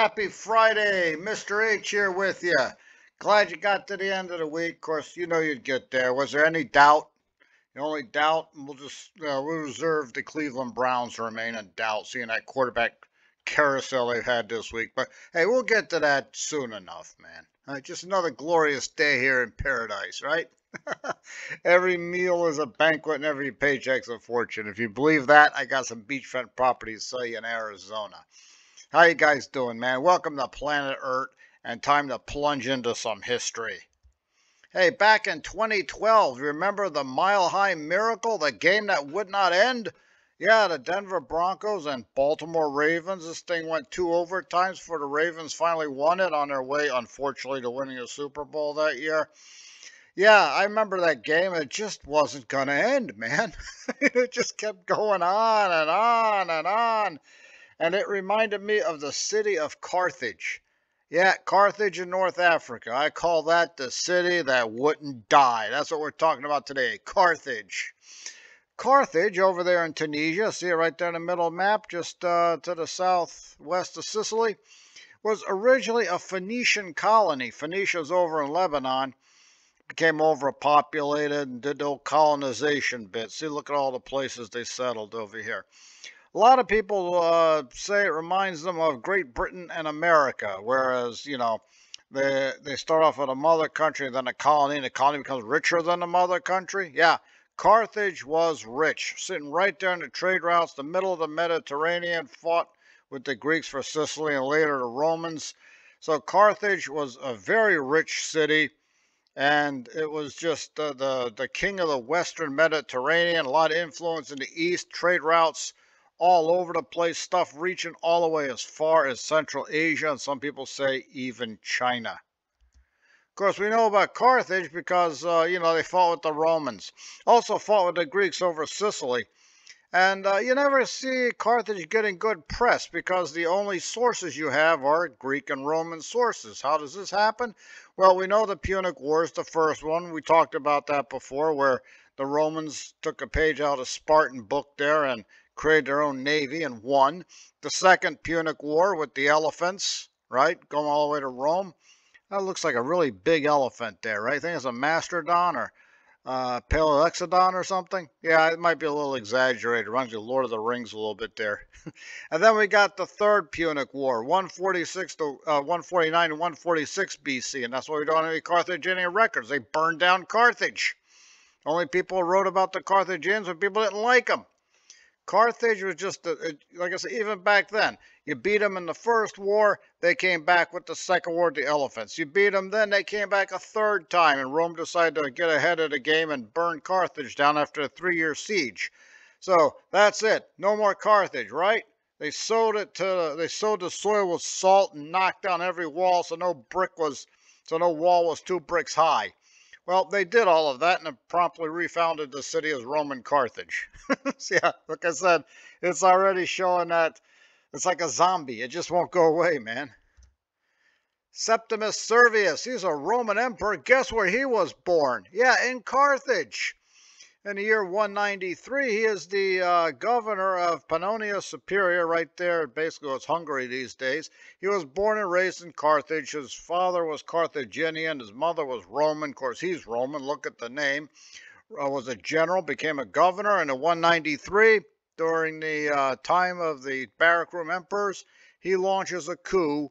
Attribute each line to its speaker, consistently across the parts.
Speaker 1: Happy Friday. Mr. H here with you. Glad you got to the end of the week. Of course, you know you'd get there. Was there any doubt? The only doubt, we'll reserve the Cleveland Browns to remain in doubt, seeing that quarterback carousel they've had this week. But hey, we'll get to that soon enough, man. Just another glorious day here in paradise, right? Every meal is a banquet and every paycheck's a fortune. If you believe that, I got some beachfront properties to sell you in Arizona. How you guys doing, man? Welcome to Planet Earth, and time to plunge into some history. Hey, back in 2012, remember the Mile High Miracle, the game that would not end? Yeah, the Denver Broncos and Baltimore Ravens. This thing went 2 overtimes before the Ravens finally won it on their way, unfortunately, to winning the Super Bowl that year. Yeah, I remember that game. It just wasn't going to end, man. It just kept going on and on and on. And it reminded me of the city of Carthage. Yeah, Carthage in North Africa. I call that the city that wouldn't die. That's what we're talking about today, Carthage. Carthage over there in Tunisia, see it right there in the middle of the map, just to the southwest of Sicily, was originally a Phoenician colony. Phoenicia's over in Lebanon. Became overpopulated and did the whole colonization bit. See, look at all the places they settled over here. A lot of people say it reminds them of Great Britain and America, whereas, you know, they start off with a mother country, then a colony, and the colony becomes richer than the mother country. Yeah, Carthage was rich, sitting right there in the trade routes, the middle of the Mediterranean, fought with the Greeks for Sicily and later the Romans. So Carthage was a very rich city, and it was just the king of the Western Mediterranean, a lot of influence in the East, trade routes all over the place, stuff reaching all the way as far as Central Asia, and some people say even China. Of course, we know about Carthage because, you know, they fought with the Romans. Also fought with the Greeks over Sicily. And you never see Carthage getting good press because the only sources you have are Greek and Roman sources. How does this happen? Well, we know the Punic Wars, the first one. We talked about that before, where the Romans took a page out of Spartan book there and created their own navy and won. The second Punic War with the elephants, right, going all the way to Rome. That looks like a really big elephant there, right? I think it's a mastodon or Paleoxodon or something. Yeah, it might be a little exaggerated. It reminds you of Lord of the Rings a little bit there. And then we got the third Punic War, 146 to 149 to 146 BC, and that's why we don't have any Carthaginian records. They burned down Carthage. Only people who wrote about the Carthaginians when people didn't like them. Carthage was just, like I said, even back then, you beat them in the first war, they came back with the second war, the elephants. You beat them then, they came back a third time, and Rome decided to get ahead of the game and burn Carthage down after a 3-year siege. So that's it. No more Carthage, right? They sowed the soil with salt and knocked down every wall, so no wall was 2 bricks high. Well, they did all of that and promptly refounded the city as Roman Carthage. So yeah, like I said, it's already showing that it's like a zombie. It just won't go away, man. Septimus Servius, he's a Roman emperor. Guess where he was born? Yeah, in Carthage. In the year 193, he is the governor of Pannonia Superior, right there. Basically, it's Hungary these days. He was born and raised in Carthage. His father was Carthaginian. His mother was Roman. Of course, he's Roman. Look at the name. Was a general, became a governor. And in 193, during the time of the Barrack Room emperors, he launches a coup,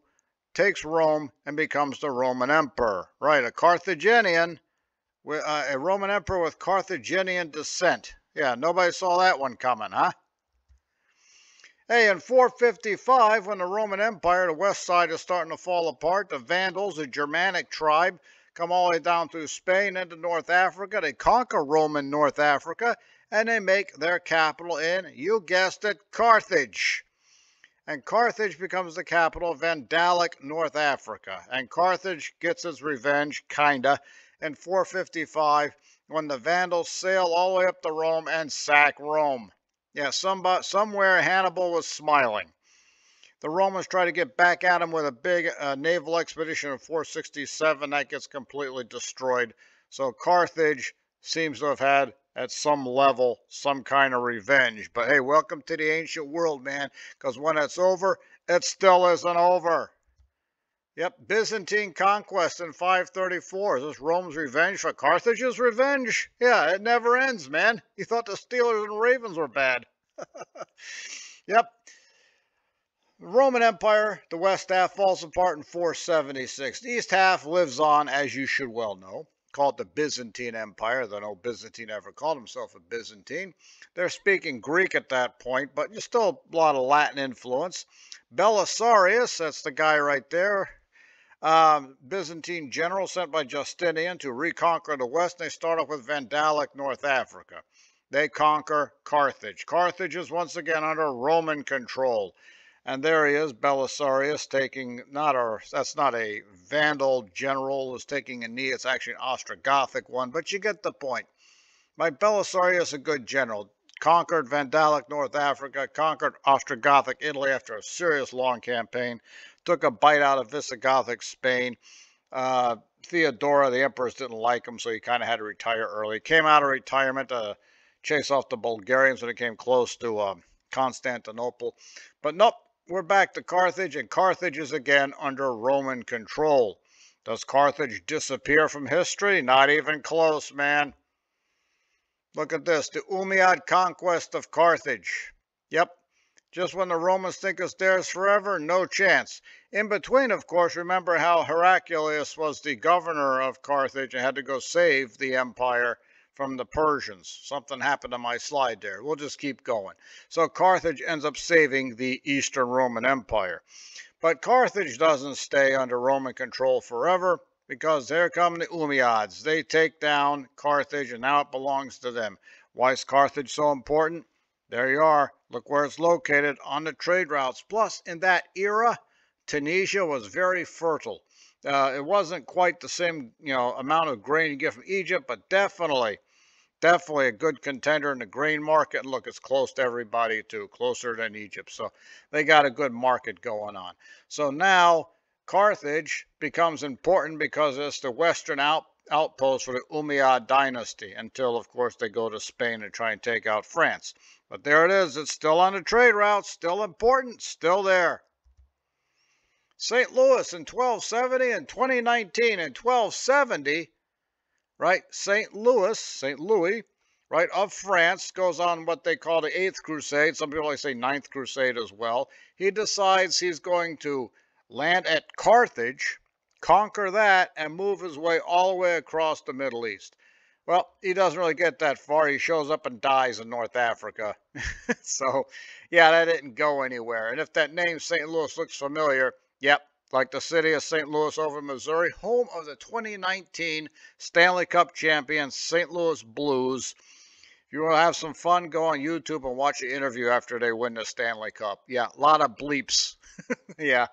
Speaker 1: takes Rome, and becomes the Roman emperor. Right, a Carthaginian. A Roman emperor with Carthaginian descent. Yeah, nobody saw that one coming, huh? Hey, in 455, when the Roman Empire, the west side, is starting to fall apart, the Vandals, a Germanic tribe, come all the way down through Spain into North Africa. They conquer Roman North Africa, and they make their capital in, you guessed it, Carthage. And Carthage becomes the capital of Vandalic North Africa. And Carthage gets its revenge, kinda, in 455, when the Vandals sail all the way up to Rome and sack Rome. Yeah, somewhere Hannibal was smiling. The Romans try to get back at him with a big naval expedition in 467. That gets completely destroyed. So Carthage seems to have had, at some level, some kind of revenge. But hey, welcome to the ancient world, man, because when it's over, it still isn't over. Yep, Byzantine conquest in 534. Is this Rome's revenge for Carthage's revenge? Yeah, it never ends, man. You thought the Steelers and Ravens were bad. Yep. The Roman Empire, the west half falls apart in 476. The east half lives on, as you should well know. Called the Byzantine Empire, though no Byzantine ever called himself a Byzantine. They're speaking Greek at that point, but there's still a lot of Latin influence. Belisarius, that's the guy right there, Byzantine general sent by Justinian to reconquer the west. They start off with Vandalic North Africa. They conquer Carthage. Carthage is once again under Roman control. And there he is, Belisarius, taking, that's not a Vandal general who's taking a knee. It's actually an Ostrogothic one, but you get the point. My Belisarius, a good general, conquered Vandalic North Africa, conquered Ostrogothic Italy after a serious long campaign, took a bite out of Visigothic Spain. Theodora, the empress, didn't like him, so he kind of had to retire early. Came out of retirement to chase off the Bulgarians when it came close to Constantinople. But nope, we're back to Carthage, and Carthage is again under Roman control. Does Carthage disappear from history? Not even close, man. Look at this, the Umayyad conquest of Carthage. Yep, just when the Romans think it's theirs forever, no chance. In between, of course, remember how Heraclius was the governor of Carthage and had to go save the empire from the Persians. Something happened to my slide there. We'll just keep going. So Carthage ends up saving the Eastern Roman Empire. But Carthage doesn't stay under Roman control forever, because there come the Umayyads. They take down Carthage, and now it belongs to them. Why is Carthage so important? There you are. Look where it's located, on the trade routes. Plus, in that era, Tunisia was very fertile. It wasn't quite the same, amount of grain you get from Egypt, but definitely a good contender in the grain market. And look, it's close to everybody too, closer than Egypt. So they got a good market going on. So now Carthage becomes important because it's the western outpost for the Umayyad dynasty until, of course, they go to Spain and try and take out France. But there it is. It's still on the trade route, still important, still there. St. Louis in 1270 and 2019. In 1270, right, St. Louis, right, of France, goes on what they call the 8th Crusade. Some people like say 9th Crusade as well. He decides he's going to land at Carthage, conquer that, and move his way all the way across the Middle East. Well, he doesn't really get that far. He shows up and dies in North Africa. So, yeah, that didn't go anywhere. And if that name St. Louis looks familiar, yep, like the city of St. Louis over Missouri, home of the 2019 Stanley Cup champions, St. Louis Blues. If you want to have some fun, go on YouTube and watch the interview after they win the Stanley Cup. Yeah, a lot of bleeps. Yeah,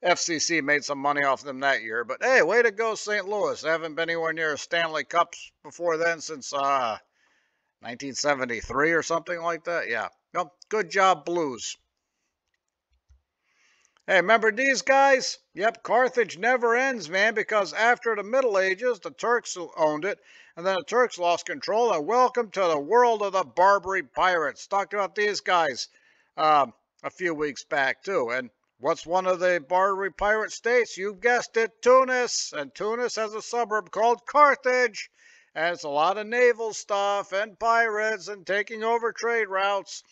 Speaker 1: FCC made some money off them that year. But hey, way to go, St. Louis. They haven't been anywhere near a Stanley Cups before then since 1973 or something like that. Yeah, no, good job, Blues. Hey, remember these guys? Yep, Carthage never ends, man, because after the Middle Ages, the Turks owned it, and then the Turks lost control, and welcome to the world of the Barbary pirates. Talked about these guys a few weeks back, too. And what's one of the Barbary pirate states? You guessed it, Tunis. And Tunis has a suburb called Carthage, and it's a lot of naval stuff and pirates and taking over trade routes.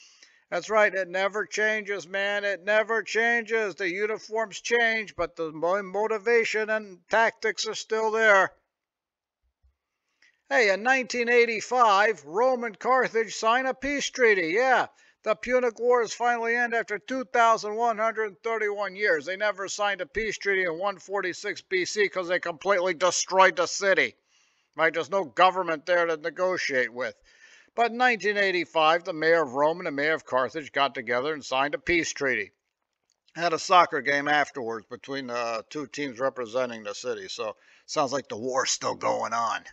Speaker 1: That's right, it never changes, man. It never changes. The uniforms change, but the motivation and tactics are still there. Hey, in 1985, Rome and Carthage sign a peace treaty. Yeah, the Punic Wars finally end after 2,131 years. They never signed a peace treaty in 146 BC because they completely destroyed the city. Right, there's no government there to negotiate with. But in 1985, the mayor of Rome and the mayor of Carthage got together and signed a peace treaty. Had a soccer game afterwards between the two teams representing the city. So sounds like the war's still going on.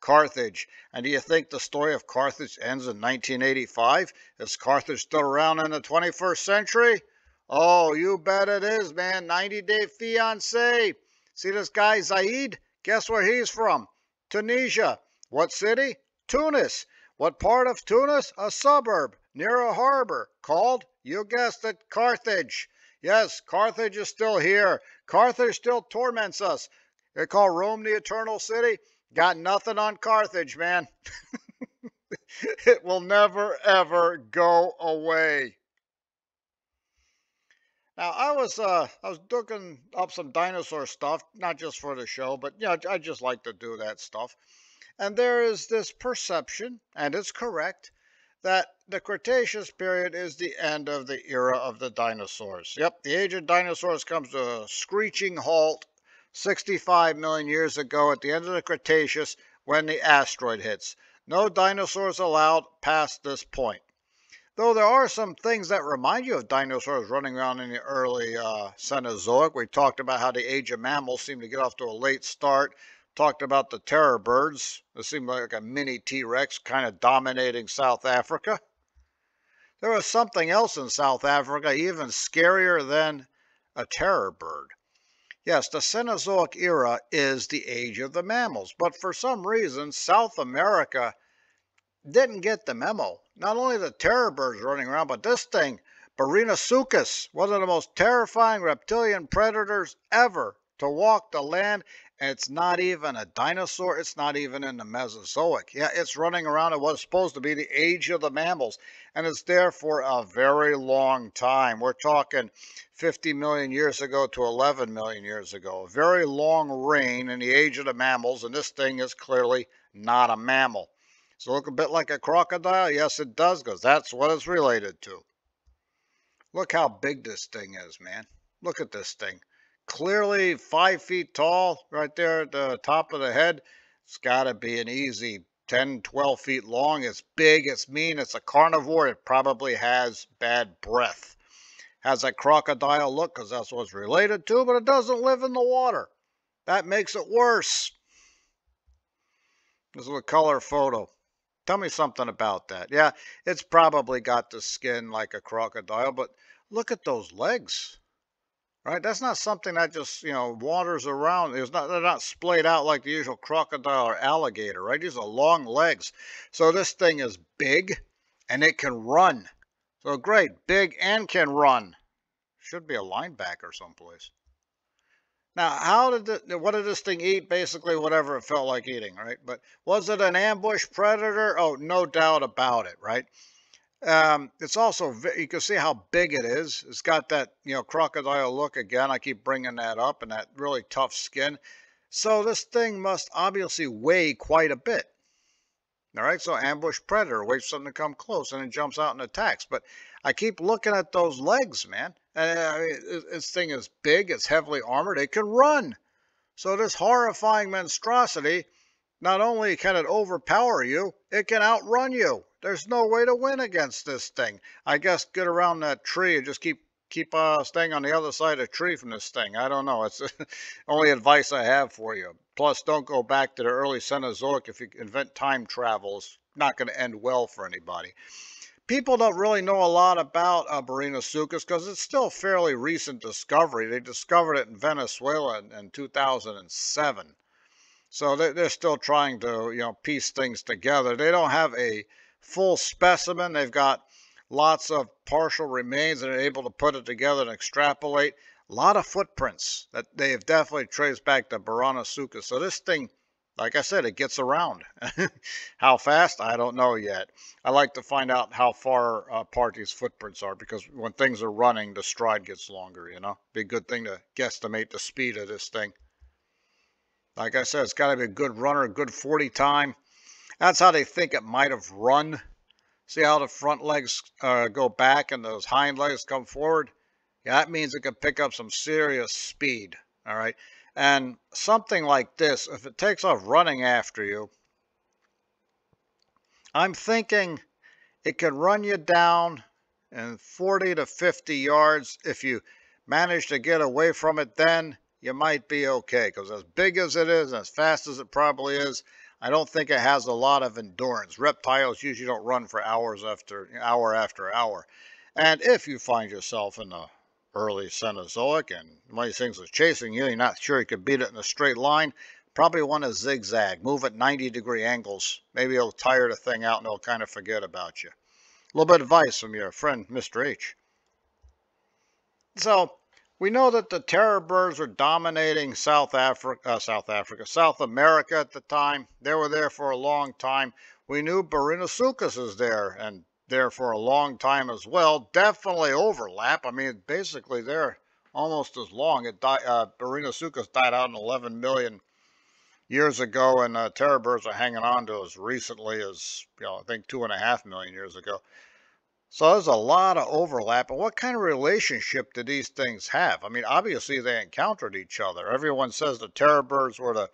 Speaker 1: Carthage. And do you think the story of Carthage ends in 1985? Is Carthage still around in the 21st century? Oh, you bet it is, man. 90-day fiancé. See this guy, Zaid? Guess where he's from? Tunisia. What city? Tunis. What part of Tunis? A suburb near a harbor called, you guessed it, Carthage. Yes, Carthage is still here. Carthage still torments us. They call Rome the Eternal City. Got nothing on Carthage, man. It will never, ever go away. Now, I was looking up some dinosaur stuff, not just for the show, but I just like to do that stuff. And there is this perception, and it's correct, that the Cretaceous period is the end of the era of the dinosaurs. Yep, the age of dinosaurs comes to a screeching halt 65 million years ago at the end of the Cretaceous when the asteroid hits. No dinosaurs allowed past this point. Though there are some things that remind you of dinosaurs running around in the early Cenozoic. We talked about how the Age of Mammals seemed to get off to a late start. Talked about the terror birds. It seemed like a mini T-Rex kind of dominating South Africa. There was something else in South Africa even scarier than a terror bird. Yes, the Cenozoic era is the age of the mammals, but for some reason South America didn't get the memo. Not only the terror birds running around, but this thing, Eert26, one of the most terrifying reptilian predators ever to walk the land. And it's not even a dinosaur. It's not even in the Mesozoic. Yeah, it's running around in what's supposed to be the age of the mammals. And it's there for a very long time. We're talking 50 million years ago to 11 million years ago. A very long reign in the age of the mammals. And this thing is clearly not a mammal. Does it look a bit like a crocodile? Yes, it does, because that's what it's related to. Look how big this thing is, man. Look at this thing. Clearly 5 feet tall, right there at the top of the head. It's got to be an easy 10, 12 feet long. It's big, it's mean, it's a carnivore. It probably has bad breath. Has a crocodile look, because that's what it's related to, but it doesn't live in the water. That makes it worse. This is a color photo. Tell me something about that. Yeah, it's probably got the skin like a crocodile, but look at those legs, right? That's not something that just, wanders around. They're not splayed out like the usual crocodile or alligator, right? These are long legs. So this thing is big, and it can run. So great, big and can run. Should be a linebacker someplace. Now, what did this thing eat? Basically, whatever it felt like eating, right? But was it an ambush predator? Oh, no doubt about it, right? It's also, you can see how big it is. It's got that, crocodile look again. I keep bringing that up, and that really tough skin. So this thing must obviously weigh quite a bit. All right, so ambush predator, waits for something to come close, and it jumps out and attacks. But I keep looking at those legs, man. And this thing is big, it's heavily armored, it can run. So this horrifying monstrosity, not only can it overpower you, it can outrun you. There's no way to win against this thing. I guess get around that tree and just keep staying on the other side of the tree from this thing. I don't know. It's the only advice I have for you. Plus, don't go back to the early Cenozoic. If you invent time travel, it's not going to end well for anybody. People don't really know a lot about Eert26 because it's still a fairly recent discovery. They discovered it in Venezuela in 2007. So they're still trying to, piece things together. They don't have a full specimen. They've got lots of partial remains and are able to put it together and extrapolate. A lot of footprints that they have definitely traced back to Eert26. So this thing, like I said, it gets around. How fast? I don't know yet. I like to find out how far apart these footprints are, because when things are running, the stride gets longer, Be a good thing to guesstimate the speed of this thing. Like I said, it's got to be a good runner, a good 40 time. That's how they think it might have run. See how the front legs go back and those hind legs come forward? Yeah, that means it can pick up some serious speed, all right? And something like this, if it takes off running after you, I'm thinking it can run you down in 40 to 50 yards. If you manage to get away from it, then you might be okay, because as big as it is, and as fast as it probably is, I don't think it has a lot of endurance. Reptiles usually don't run for hours after hour. And if you find yourself in the early Cenozoic and one of these things is chasing you, you're not sure you could beat it in a straight line, probably want to zigzag, move at 90-degree angles. Maybe it'll tire the thing out and it'll kind of forget about you. A little bit of advice from your friend, Mr. H. So we know that the terror birds were dominating South America at the time. They were there for a long time. We knew Berinosuchus is there and there for a long time as well. Definitely overlap. I mean, basically they're almost as long. Berinosuchus died out in 11 million years ago, and terror birds are hanging on to as recently as, I think 2.5 million years ago. So there's a lot of overlap. And what kind of relationship did these things have? I mean, obviously they encountered each other. Everyone says the terror birds were the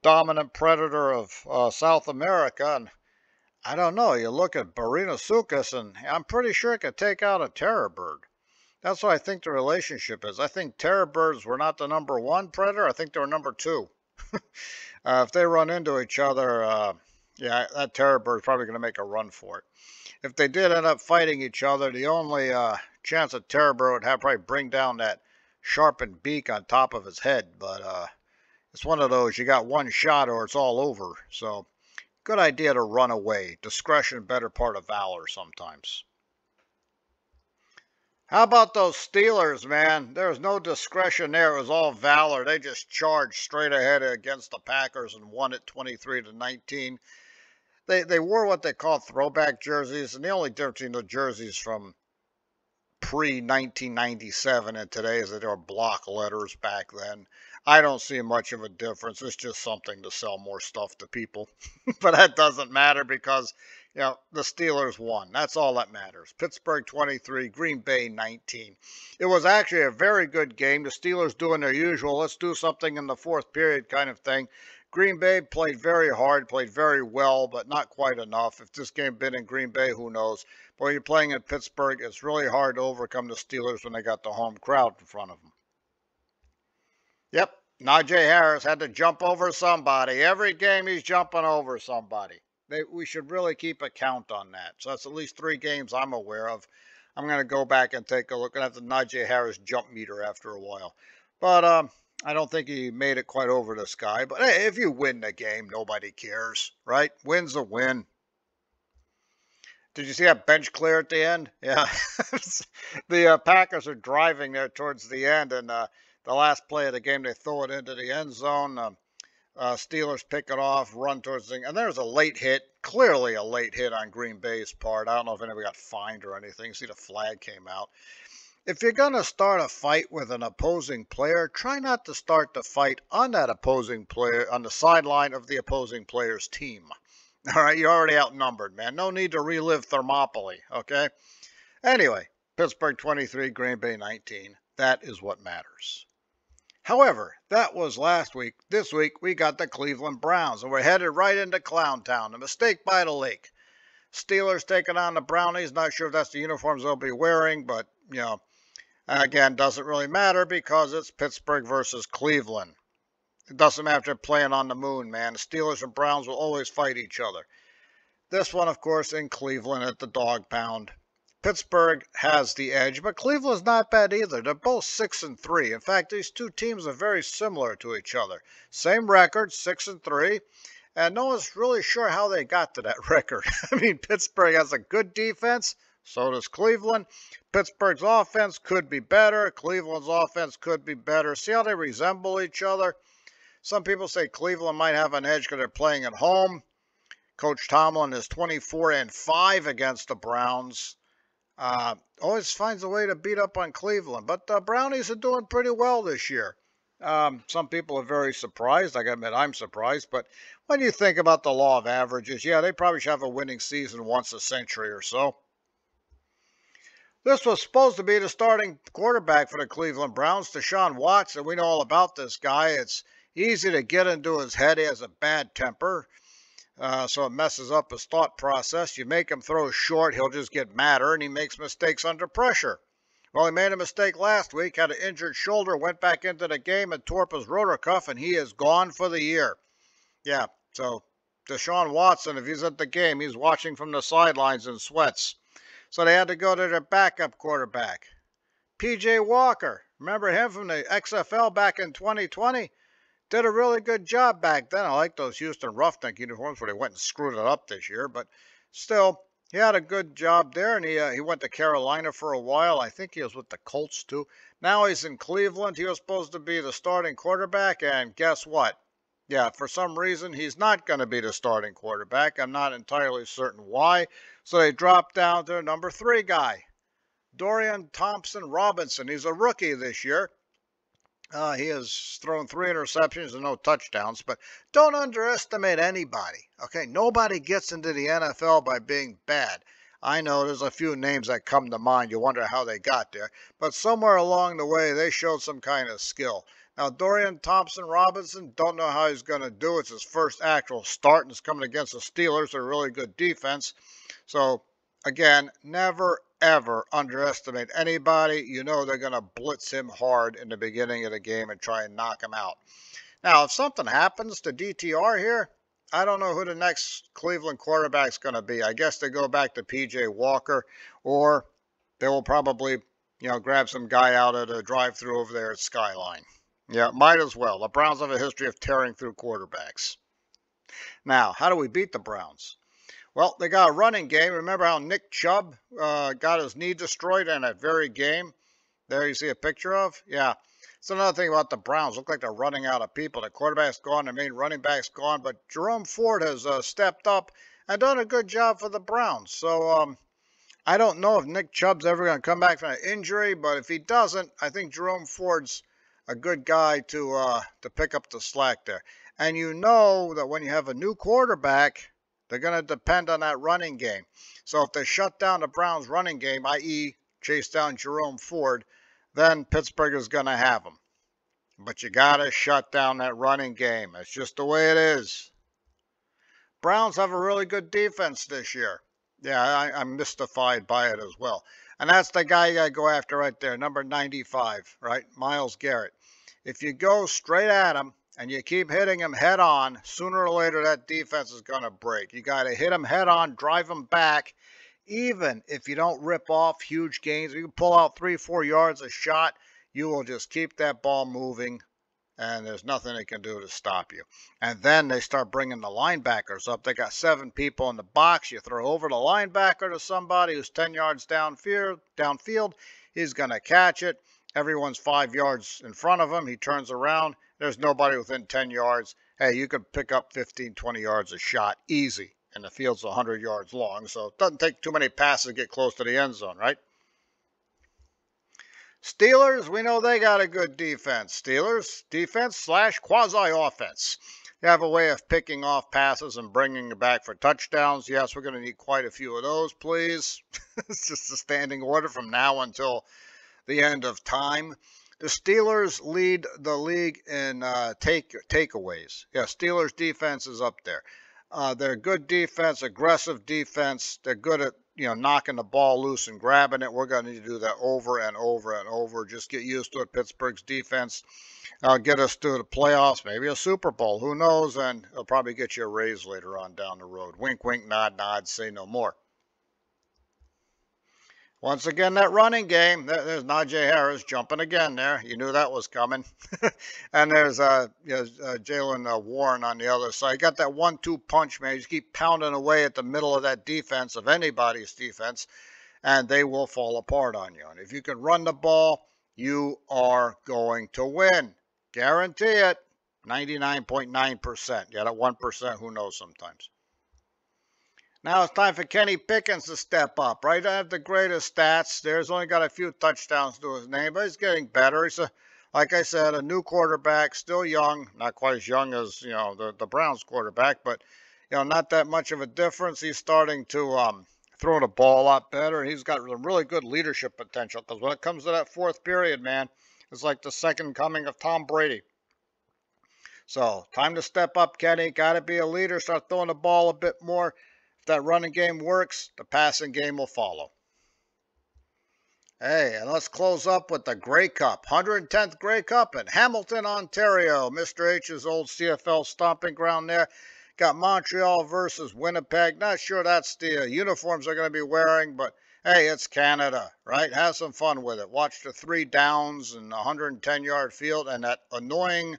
Speaker 1: dominant predator of South America, and I don't know. You look at Berinosuchus, and I'm pretty sure it could take out a terror bird. That's what I think the relationship is. I think terror birds were not the number one predator. I think they were number two. If they run into each other, yeah, that terror bird's probably going to make a run for it. If they did end up fighting each other, the only chance a terror bird would have probably bring down that sharpened beak on top of his head. But it's one of those, you got one shot or it's all over. So good idea to run away. Discretion, better part of valor sometimes. How about those Steelers, man? There was no discretion there. It was all valor. They just charged straight ahead against the Packers and won it 23-19. They wore what they call throwback jerseys, and the only difference between the jerseys from pre-1997 and today is that they were block letters back then. I don't see much of a difference. It's just something to sell more stuff to people. But that doesn't matter because, the Steelers won. That's all that matters. Pittsburgh 23, Green Bay 19. It was actually a very good game. The Steelers doing their usual, let's do something in the fourth period kind of thing. Green Bay played very hard, played very well, but not quite enough. If this game had been in Green Bay, who knows? But when you're playing in Pittsburgh, it's really hard to overcome the Steelers when they got the home crowd in front of them. Yep, Najee Harris had to jump over somebody. Every game he's jumping over somebody. We should really keep a count on that. So that's at least 3 games I'm aware of. I'm going to go back and take a look at the Najee Harris jump meter after a while. But I don't think he made it quite over this guy. But hey, if you win the game, nobody cares, right? Win's a win. Did you see that bench clear at the end? Yeah. The Packers are driving there towards the end, and the last play of the game, they throw it into the end zone. Steelers pick it off, run towards the thing, and there's a late hit, clearly a late hit on Green Bay's part. I don't know if anybody got fined or anything. See, the flag came out. If you're going to start a fight with an opposing player, try not to start the fight on that opposing player, on the sideline of the opposing player's team. All right, you're already outnumbered, man. No need to relive Thermopylae, okay? Anyway, Pittsburgh 23, Green Bay 19. That is what matters. However, that was last week. This week, we got the Cleveland Browns, and we're headed right into Clown Town, a mistake by the lake. Steelers taking on the Brownies. Not sure if that's the uniforms they'll be wearing, but, again, doesn't really matter because it's Pittsburgh versus Cleveland. It doesn't matter if they're playing on the moon, man. The Steelers and Browns will always fight each other. This one, of course, in Cleveland at the Dog Pound. Pittsburgh has the edge, but Cleveland's not bad either. They're both 6-3. In fact, these two teams are very similar to each other. Same record, 6-3. And no one's really sure how they got to that record. I mean, Pittsburgh has a good defense. So does Cleveland. Pittsburgh's offense could be better. Cleveland's offense could be better. See how they resemble each other? Some people say Cleveland might have an edge because they're playing at home. Coach Tomlin is 24-5 against the Browns. Always finds a way to beat up on Cleveland. But the Brownies are doing pretty well this year. Some people are very surprised. I gotta admit, I'm surprised. But when you think about the law of averages, yeah, they probably should have a winning season once a century or so. This was supposed to be the starting quarterback for the Cleveland Browns, Deshaun Watson. We know all about this guy. It's easy to get into his head. He has a bad temper, so it messes up his thought process. You make him throw short, he'll just get madder, and he makes mistakes under pressure. Well, he made a mistake last week, had an injured shoulder, went back into the game and tore up his rotor cuff, and he is gone for the year. Yeah, so Deshaun Watson, if he's at the game, he's watching from the sidelines in sweats. So they had to go to their backup quarterback, P.J. Walker. Remember him from the XFL back in 2020? Did a really good job back then. I like those Houston Roughneck uniforms where they went and screwed it up this year. But still, He had a good job there, and he went to Carolina for a while. I think he was with the Colts too. Now he's in Cleveland. He was supposed to be the starting quarterback, and guess what? Yeah, for some reason he's not going to be the starting quarterback. I'm not entirely certain why. So they dropped down to number 3 guy, Dorian Thompson-Robinson. He's a rookie this year. He has thrown 3 interceptions and no touchdowns, but don't underestimate anybody. Okay, nobody gets into the NFL by being bad. I know there's a few names that come to mind. You wonder how they got there, but somewhere along the way they showed some kind of skill. Now, Dorian Thompson-Robinson, don't know how he's going to do. It's his first actual start, and it's coming against the Steelers, a really good defense. So, again, never ever underestimate anybody. You know they're going to blitz him hard in the beginning of the game and try and knock him out. Now, if something happens to DTR here, I don't know who the next Cleveland quarterback's going to be. I guess they go back to P.J. Walker, or they will probably, grab some guy out at a drive-thru over there at Skyline. Yeah, might as well. The Browns have a history of tearing through quarterbacks. Now, how do we beat the Browns? Well, they got a running game. Remember how Nick Chubb got his knee destroyed in that very game? There you see a picture of? Yeah. It's another thing about the Browns. Look like they're running out of people. The quarterback's gone. The main running back's gone. But Jerome Ford has stepped up and done a good job for the Browns. So I don't know if Nick Chubb's ever going to come back from an injury. But if he doesn't, I think Jerome Ford's a good guy to pick up the slack there. And you know that when you have a new quarterback, they're going to depend on that running game. So if they shut down the Browns' running game, i.e. chase down Jerome Ford, then Pittsburgh is going to have them. But you got to shut down that running game. That's just the way it is. Browns have a really good defense this year. Yeah, I'm mystified by it as well. And that's the guy you got to go after right there, number 95, right? Myles Garrett. If you go straight at him, and you keep hitting him head on, sooner or later that defense is going to break. You got to hit him head on, drive him back. Even if you don't rip off huge gains, you can pull out 3-4 yards a shot, you will just keep that ball moving, and there's nothing they can do to stop you. And then they start bringing the linebackers up. They got 7 people in the box. You throw over the linebacker to somebody who's 10 yards downfield, he's going to catch it. Everyone's 5 yards in front of him. He turns around. There's nobody within 10 yards. Hey, you could pick up 15, 20 yards a shot easy, and the field's 100 yards long, so it doesn't take too many passes to get close to the end zone, right? Steelers, we know they got a good defense. Steelers, defense / quasi-offense. You have a way of picking off passes and bringing it back for touchdowns. Yes, we're going to need quite a few of those, please. It's just a standing order from now until the end of time. The Steelers lead the league in takeaways. Yeah, Steelers defense is up there. They're good defense, aggressive defense. They're good at knocking the ball loose and grabbing it. We're going to need to do that over and over and over. Just get used to it. Pittsburgh's defense get us to the playoffs, maybe a Super Bowl. Who knows? And it'll probably get you a raise later on down the road. Wink, wink, nod, nod. Say no more. Once again, that running game, there's Najee Harris jumping again there. You knew that was coming. And there's Jalen Warren on the other side. You got that 1-2 punch, man. You just keep pounding away at the middle of that defense, of anybody's defense, and they will fall apart on you. And if you can run the ball, you are going to win. Guarantee it. 99.9%. Yeah, that 1%, who knows sometimes. Now it's time for Kenny Pickens to step up, right? I have the greatest stats. There's only got a few touchdowns to his name, but he's getting better. He's, like I said, a new quarterback, still young, not quite as young as, the Browns quarterback, but, not that much of a difference. He's starting to throw the ball a lot better. He's got really good leadership potential because when it comes to that fourth period, man, it's like the second coming of Tom Brady. So time to step up, Kenny. Got to be a leader. Start throwing the ball a bit more. That running game works, the passing game will follow. Hey, and let's close up with the Grey Cup, 110th Grey Cup in Hamilton, Ontario. Mr. H's old CFL stomping ground there. Got Montreal versus Winnipeg. Not sure that's the uniforms they're going to be wearing, but hey, it's Canada, right? Have some fun with it. Watch the 3 downs and 110-yard field and that annoying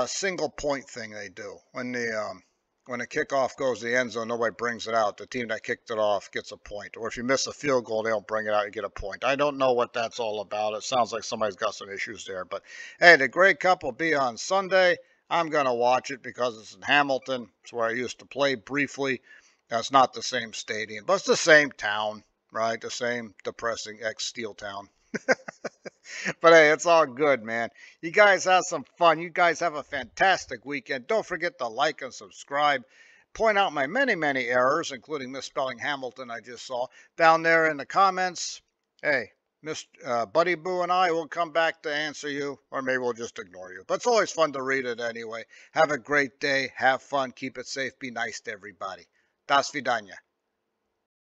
Speaker 1: single point thing they do when the when a kickoff goes to the end zone, nobody brings it out. The team that kicked it off gets a point. Or if you miss a field goal, they don't bring it out, you get a point. I don't know what that's all about. It sounds like somebody's got some issues there. But hey, the Grey Cup will be on Sunday. I'm going to watch it because it's in Hamilton. It's where I used to play briefly. It's not the same stadium, but it's the same town, right? The same depressing ex-Steel town. But hey, it's all good, man. You guys have some fun. You guys have a fantastic weekend. Don't forget to like and subscribe. Point out my many, many errors, including misspelling Hamilton I just saw, down there in the comments. Hey, Buddy Boo and I will come back to answer you, or maybe we'll just ignore you. But it's always fun to read it anyway. Have a great day. Have fun. Keep it safe. Be nice to everybody. Das vidanya.